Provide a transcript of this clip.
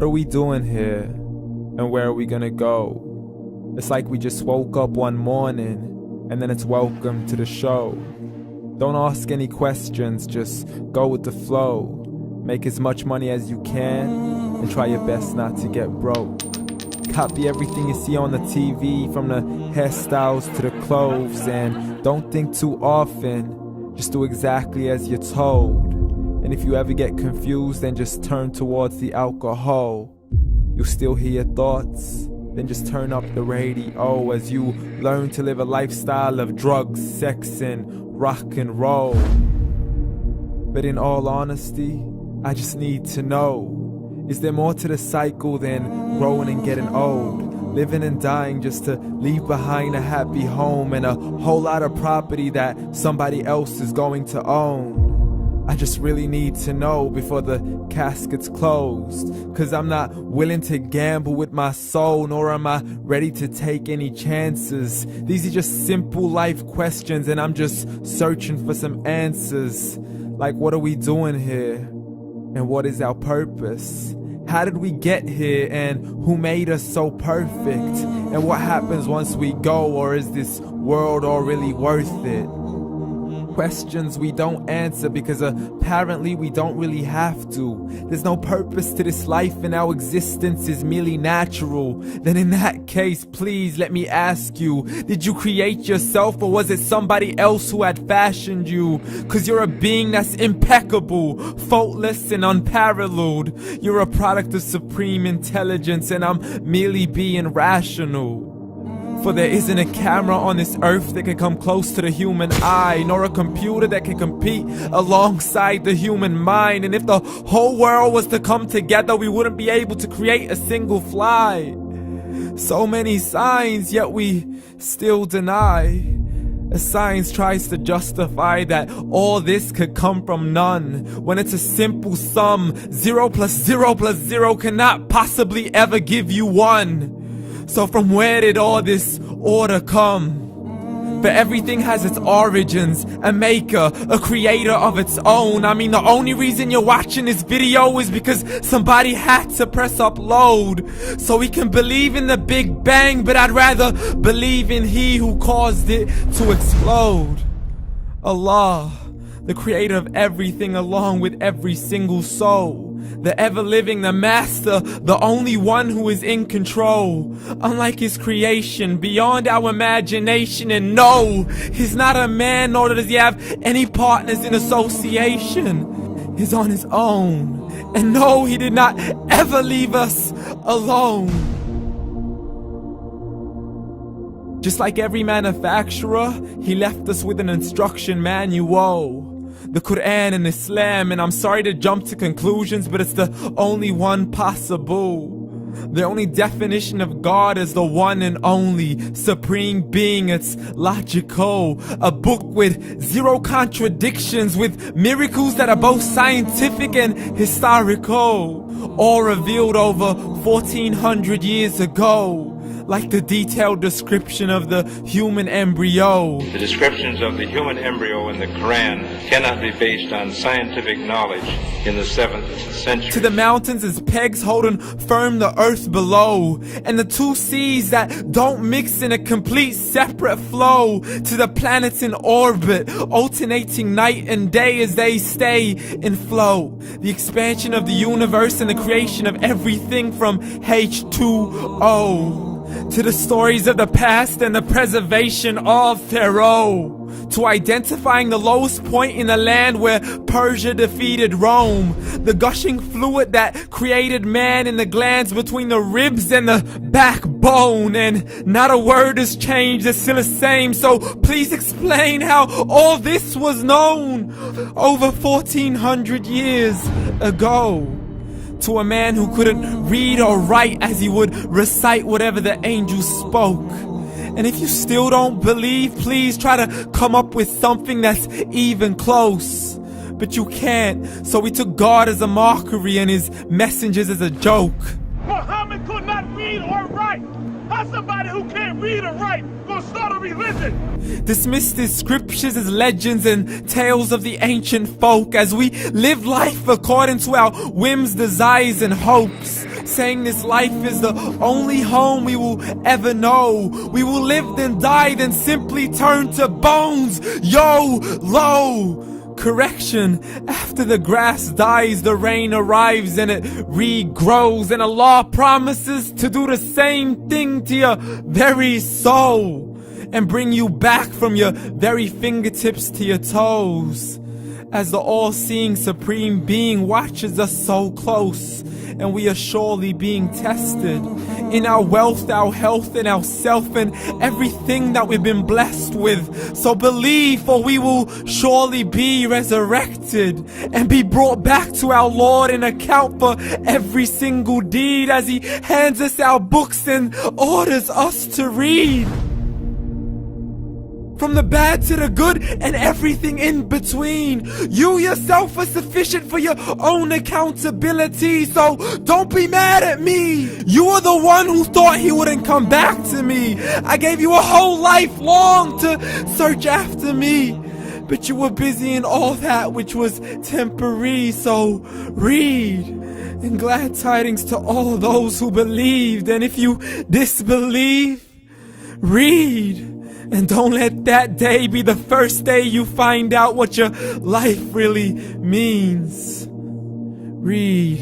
What are we doing here? And where are we gonna go? It's like we just woke up one morning and then it's welcome to the show. Don't ask any questions, just go with the flow. Make as much money as you can and try your best not to get broke. Copy everything you see on the TV, from the hairstyles to the clothes, and don't think too often, just do exactly as you're told. And if you ever get confused, then just turn towards the alcohol. You'll still hear your thoughts, then just turn up the radio as you learn to live a lifestyle of drugs, sex, and rock and roll. But in all honesty, I just need to know, is there more to the cycle than growing and getting old? Living and dying just to leave behind a happy home and a whole lot of property that somebody else is going to own. I just really need to know before the casket's closed, 'cause I'm not willing to gamble with my soul, nor am I ready to take any chances. These are just simple life questions and I'm just searching for some answers. Like, what are we doing here? And what is our purpose? How did we get here, and who made us so perfect? And what happens once we go, or is this world all really worth it? Questions we don't answer because apparently we don't really have to. There's no purpose to this life and our existence is merely natural. Then in that case, please let me ask you, did you create yourself, or was it somebody else who had fashioned you? 'Cause you're a being that's impeccable, faultless and unparalleled. You're a product of supreme intelligence and I'm merely being rational. For there isn't a camera on this earth that can come close to the human eye, nor a computer that can compete alongside the human mind. And if the whole world was to come together, we wouldn't be able to create a single fly. So many signs, yet we still deny. As science tries to justify that all this could come from none, when it's a simple sum. 0 plus 0 plus 0 cannot possibly ever give you 1. So from where did all this order come? For everything has its origins, a maker, a creator of its own. I mean, the only reason you're watching this video is because somebody had to press upload. So we can believe in the Big Bang, but I'd rather believe in He who caused it to explode. Allah, the creator of everything along with every single soul. The ever-living, the master, the only one who is in control. Unlike his creation, beyond our imagination. And no, he's not a man, nor does he have any partners in association. He's on his own. And no, he did not ever leave us alone. Just like every manufacturer, he left us with an instruction manual. The Quran and Islam, and I'm sorry to jump to conclusions, but it's the only one possible. The only definition of God is the one and only supreme being. It's logical, a book with 0 contradictions, with miracles that are both scientific and historical, all revealed over 1400 years ago. Like the detailed description of the human embryo. The descriptions of the human embryo in the Quran cannot be based on scientific knowledge in the 7th century. To the mountains as pegs holding firm the earth below, and the 2 seas that don't mix in a complete separate flow. To the planets in orbit, alternating night and day as they stay in flow. The expansion of the universe and the creation of everything from H2O. To the stories of the past and the preservation of Pharaoh. To identifying the lowest point in the land where Persia defeated Rome. The gushing fluid that created man in the glands between the ribs and the backbone. And not a word has changed, it's still the same. So please explain how all this was known over 1400 years ago. To a man who couldn't read or write as he would recite whatever the angels spoke. And if you still don't believe, please try to come up with something that's even close. But you can't, so we took God as a mockery and his messengers as a joke. Muhammad could not read or write. How somebody who can't read or write gonna start a religion? Dismissed his scriptures as legends and tales of the ancient folk as we live life according to our whims, desires, and hopes. saying this life is the only home we will ever know. We will live then die, then simply turn to bones. YOLO! Correction, after the grass dies, the rain arrives and it regrows, and Allah promises to do the same thing to your very soul and bring you back from your very fingertips to your toes, as the all-seeing supreme being watches us so close, and we are surely being tested in our wealth, our health, and our self, and everything that we've been blessed with. So believe, for we will surely be resurrected and be brought back to our Lord and account for every single deed, as He hands us our books and orders us to read. From the bad to the good and everything in between. You yourself are sufficient for your own accountability, so don't be mad at me. You are the one who thought He wouldn't come back to me. I gave you a whole life long to search after me, but you were busy in all that which was temporary. So read, and glad tidings to all those who believed. And if you disbelieve, read. And don't let that day be the first day you find out what your life really means. Read.